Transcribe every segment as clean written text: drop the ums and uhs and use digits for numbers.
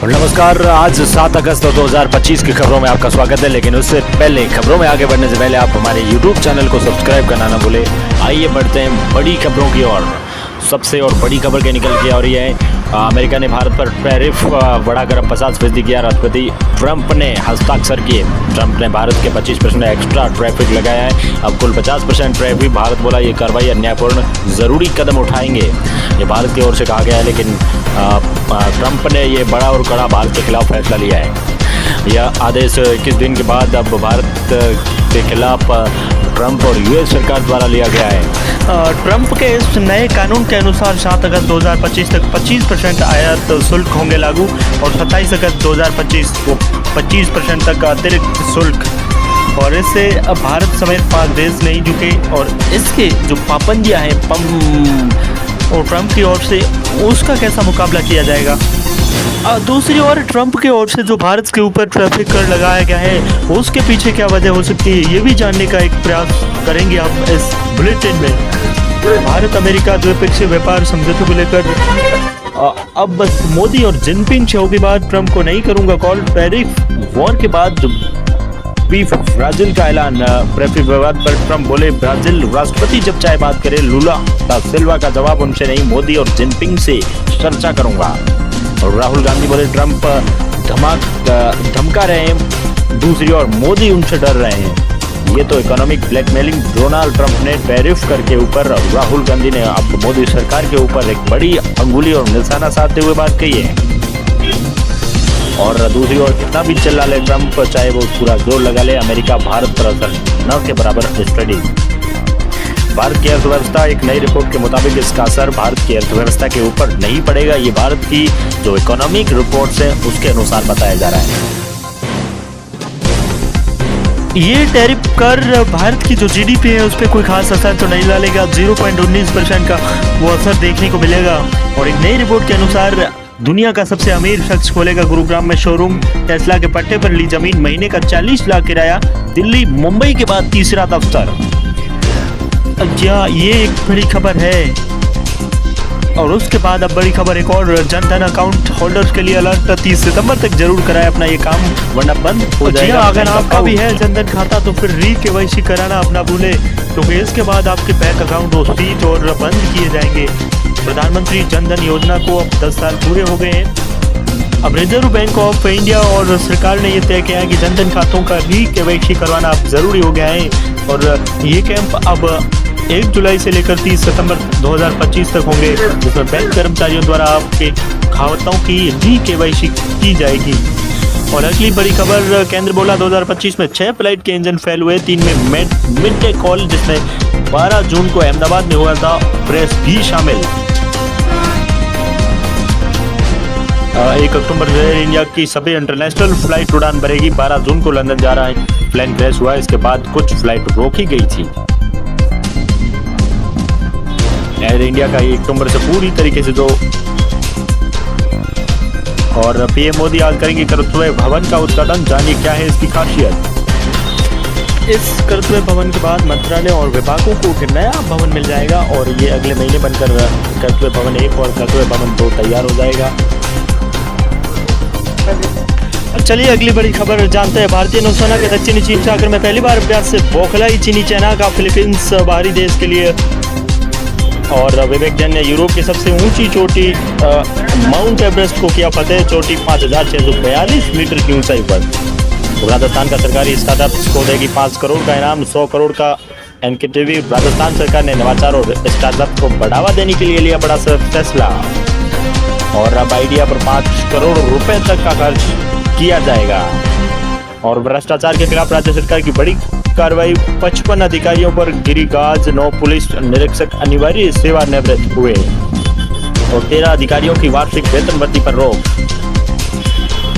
नमस्कार। आज 7 अगस्त 2025 की खबरों में आपका स्वागत है। लेकिन उससे पहले खबरों में आगे बढ़ने से पहले आप हमारे YouTube चैनल को सब्सक्राइब करना ना भूलें। आइए बढ़ते हैं बड़ी खबरों की ओर। सबसे और बड़ी खबर के निकल के आ रही है, अमेरिका ने भारत पर टैरिफ बढ़ाकर 50% किया। राष्ट्रपति ट्रंप ने हस्ताक्षर किए। ट्रंप ने भारत के 25% एक्स्ट्रा टैरिफ लगाया है। अब कुल 50% टैरिफ। भारत बोला ये कार्रवाई अन्यायपूर्ण, ज़रूरी कदम उठाएंगे। ये भारत की ओर से कहा गया है, लेकिन ट्रंप ने ये बड़ा और कड़ा भारत के खिलाफ फैसला लिया है। यह आदेश 21 दिन के बाद अब भारत के खिलाफ ट्रंप और यूएस सरकार द्वारा लिया गया है। ट्रंप के इस नए कानून के अनुसार 7 अगस्त 2025 तक 25% आयात शुल्क होंगे लागू और 27 अगस्त 2025 को 25% तक अतिरिक्त शुल्क। और इससे अब भारत समेत 5 देश नहीं झुके और इसके जो पाबंदियां हैं और ट्रंप की ओर से उसका कैसा मुकाबला किया जाएगा। दूसरी ओर ट्रंप की ओर से जो भारत के ऊपर ट्रैफिक कर लगाया गया है उसके पीछे क्या वजह हो सकती है, ये भी जानने का एक प्रयास करेंगे आप इस बुलेटिन में। भारत अमेरिका द्विपक्षीय व्यापार समझौते को लेकर अब बस मोदी और जिनपिंग शो के बाद ट्रंप को नहीं करूंगा कॉल। टैरिफ वॉर के बाद बीफ ब्राजील का ऐलान। टैरिफ विवाद पर ट्रंप बोले, ब्राजील राष्ट्रपति जब चाहे बात करे। लूला दा सिल्वा का जवाब उनसे नहीं, मोदी और जिनपिंग से चर्चा करूंगा। और राहुल गांधी बोले, ट्रंप धमका रहे हैं। दूसरी ओर मोदी उनसे डर रहे हैं। ये तो इकोनॉमिक ब्लैकमेलिंग। डोनाल्ड ट्रंप ने टैरिफ कर के ऊपर, राहुल गांधी ने अब मोदी सरकार के ऊपर एक बड़ी अंगुली और निशाना साधते हुए बात कही है। और दूसरी ओर कितना भी चिल्ला ले ट्रंप, चाहे वो पूरा जोर लगा ले, अमेरिका भारत पर असर न के बराबर स्टडी। भारत की अर्थव्यवस्था, एक नई रिपोर्ट के मुताबिक इसका असर भारत की अर्थव्यवस्था के ऊपर नहीं पड़ेगा। ये भारत की जो इकोनॉमिक रिपोर्ट्स है उसके अनुसार बताया जा रहा है। ये टैरिफ कर भारत की जो जीडीपी है उस पर कोई खास असर तो नहीं डालेगा। 0.19% का वो असर देखने को मिलेगा। और एक नई रिपोर्ट के अनुसार दुनिया का सबसे अमीर शख्स खोलेगा गुरुग्राम में शोरूम। टेस्ला के पट्टे पर ली जमीन, महीने का 40 लाख किराया। दिल्ली मुंबई के बाद तीसरा दफ्तर। क्या ये एक बड़ी खबर है। और उसके बाद अब बड़ी खबर एक और, जनधन अकाउंट होल्डर्स के लिए अलर्ट। 30 सितंबर तक जरूर कराए अपना ये काम, वरना बंद हो जाएगा। अगर आपका भी है जनधन खाता तो फिर री-केवाईसी कराना अपना भूले, क्योंकि इसके बाद आपके बैंक अकाउंट वो सीज और बंद किए जाएंगे। प्रधानमंत्री जनधन योजना को अब 10 साल पूरे हो गए हैं। अब रिजर्व बैंक ऑफ इंडिया और सरकार ने ये तय किया है कि जनधन खातों का री-केवाईसी करवाना अब जरूरी हो गया है। और ये कैंप अब 1 जुलाई से लेकर 30 सितंबर 2025 तक होंगे, जिसमें बैंक कर्मचारियों द्वारा आपके खातों की री-केवाईसी की जाएगी। और अगली बड़ी खबर, केंद्र बोला 2025 में 6 फ्लाइट के इंजन फेल हुए, 3 में मिड डे कॉल, जिसमें 12 जून को अहमदाबाद में हुआ था। प्रेस भी शामिल। 1 अक्टूबर से एयर इंडिया की सभी इंटरनेशनल फ्लाइट उड़ान भरेगी। 12 जून को लंदन जा रहा है प्लेन क्रैश हुआ, इसके बाद कुछ फ्लाइट रोकी गई थी। एयर इंडिया का 1 अक्टूबर से पूरी तरीके से जो। और पीएम मोदी आज करेंगे कर्तव्य भवन का उद्घाटन, जानिए क्या है इसकी खासियत। इस कर्तव्य भवन के बाद मंत्रालय और विभागों को एक नया भवन मिल जाएगा और ये अगले महीने बनकर कर्तव्य भवन 1 और कर्तव्य भवन 2 तैयार हो जाएगा। चलिए अगली बड़ी खबर जानते हैं। भारतीय नौसेना के दक्षिणी चीन सागर में पहली बार अभ्यास से बौखलाई चीनी चाइना का फिलीपींस बाहरी देश के लिए। और विवेक जैन ने यूरोप की सबसे ऊंची चोटी माउंट एवरेस्ट को किया फतेह। चोटी 5642 मीटर की ऊंचाई पर। राजस्थान का सरकारी स्टार्टअप को देगी 5 करोड़ का इनाम, 100 करोड़ का एनकेटीवी। राजस्थान सरकार ने नवाचार और स्टार्टअप को बढ़ावा देने के लिए लिया बड़ा फैसला। और अब आइडिया पर 5 करोड़ रुपए तक का खर्च किया जाएगा। और भ्रष्टाचार के खिलाफ राज्य सरकार की बड़ी कार्रवाई, 55 अधिकारियों पर गिरी गाज, 9 पुलिस निरीक्षक अनिवार्य सेवा निवृत्त हुए और 13 अधिकारियों की वार्षिक वेतन वृद्धि पर रोक।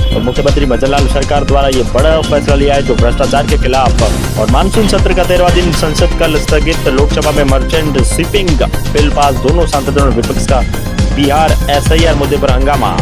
और मुख्यमंत्री मजनलाल सरकार द्वारा ये बड़ा फैसला लिया है जो भ्रष्टाचार के खिलाफ। और मानसून सत्र का 13वां दिन, संसद कल स्थगित। लोकसभा में मर्चेंट शिपिंग बिल पास, दोनों सांसदों ने विपक्ष का बिहार SIR मुद्दे पर हंगामा।